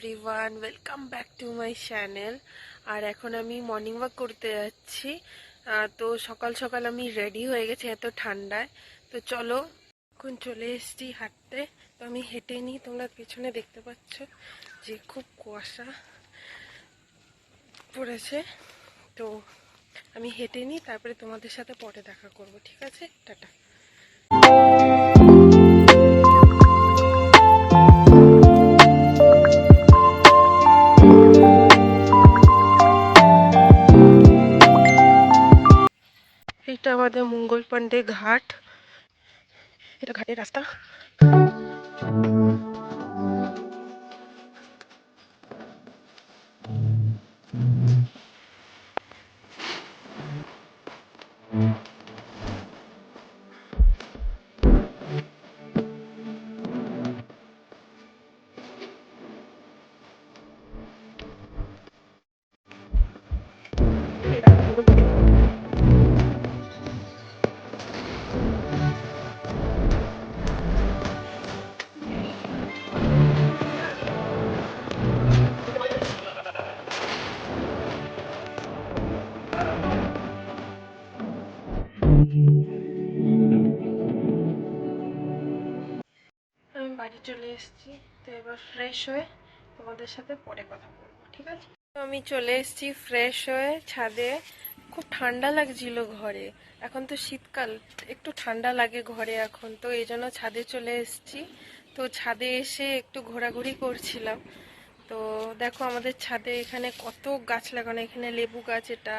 Everyone, welcome back to my channel. আর এখন আমি মর্নিং ওয়াক করতে যাচ্ছি। তো সকাল সকাল আমি রেডি হয়ে গেছি এত ঠান্ডায়। তো চলো, এখন চলে এসেছি হাঁটতে। তো আমি হেঁটে নিই, তোমরা পেছনে দেখতে পাচ্ছ যে খুব কুয়াশা পড়েছে। তো আমি হেঁটে নিই, তারপরে তোমাদের সাথে পরে দেখা করব, ঠিক আছে? টাটা। এটা আমাদের মঙ্গল পান্ডে ঘাট, এটা ঘাটের রাস্তা। আমি বাড়ি চলে এসেছি। তো এবার ফ্রেশ হয়ে তোমাদের সাথে পরে কথা বলবো, ঠিক আছে? তো আমি চলে এসেছি ফ্রেশ হয়ে ছাদে। খুব ঠান্ডা লাগছিল ঘরে, এখন তো শীতকাল, একটু ঠান্ডা লাগে ঘরে এখন, তো এই জন্য ছাদে চলে এসেছি। তো ছাদে এসে একটু ঘোরাঘুরি করছিলাম। তো দেখো আমাদের ছাদে এখানে কত গাছ লাগানো, এখানে লেবু গাছ, এটা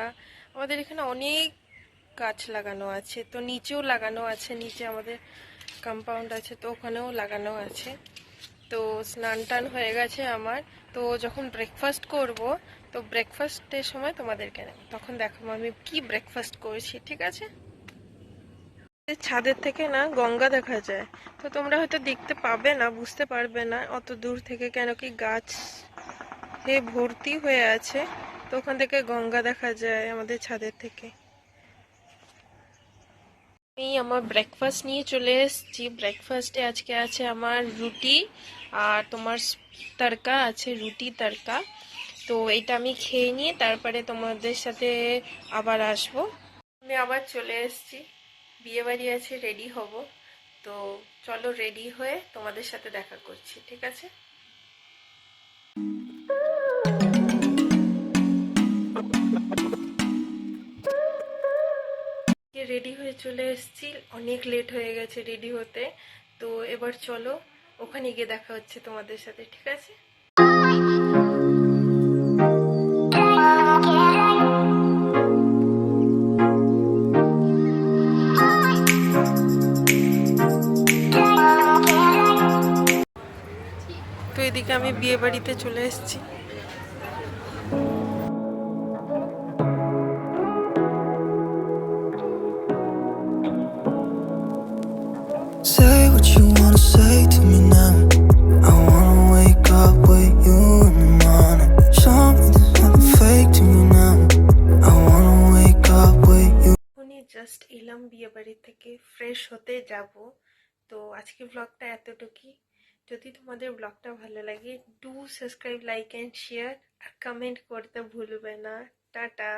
আমাদের এখানে অনেক গাছ লাগানো আছে। তো নিচেও লাগানো আছে, নিচে আমাদের কম্পাউন্ড আছে, তো ওখানেও লাগানো আছে। তো স্নান টান হয়ে গেছে আমার। তো যখন ব্রেকফাস্ট করব, তো ব্রেকফাস্টের সময় তোমাদেরকে তখন দেখাবো আমি কি ব্রেকফাস্ট করেছি, ঠিক আছে? ছাদের থেকে না গঙ্গা দেখা যায়। তো তোমরা হয়তো দেখতে পাবে না, বুঝতে পারবে না অত দূর থেকে, কেন কি গাছ ভর্তি হয়ে আছে। তো ওখান থেকে গঙ্গা দেখা যায় আমাদের ছাদের থেকে। আমি আমার ব্রেকফাস্ট নিয়ে চলে এসেছি। ব্রেকফাস্টে আজকে আছে আমার রুটি আর তোমার তড়কা আছে, রুটি তড়কা। তো এটা আমি খেয়ে নিয়ে তারপরে তোমাদের সাথে আবার আসবো। আমি আবার চলে এসেছি, বিয়ে বাড়ি আছে, রেডি হব। তো চলো, রেডি হয়ে তোমাদের সাথে দেখা করছি, ঠিক আছে? রেডি হয়ে চলে এসেছি, অনেক লেট হয়ে গেছে রেডি হতে। তো এবার চলো, ওখানে গিয়ে দেখা হচ্ছে তোমাদের সাথে, ঠিক আছে? তো এদিকে আমি বিয়ে বাড়িতে চলে এসেছি। Say what you wanna say to me now. I wanna wake up with you in the morning. Show me there's nothing fake to me now. I wanna wake up with you. উনি just এলাম বিয়ে বাড়ি থেকে, fresh হতে যাব। তো আজকে ব্লগটা এতটুকুই। যদি তোমাদের ব্লগটা ভালো লাগে, do subscribe, like and share, আর কমেন্ট করতে ভুলবে না। টাটা।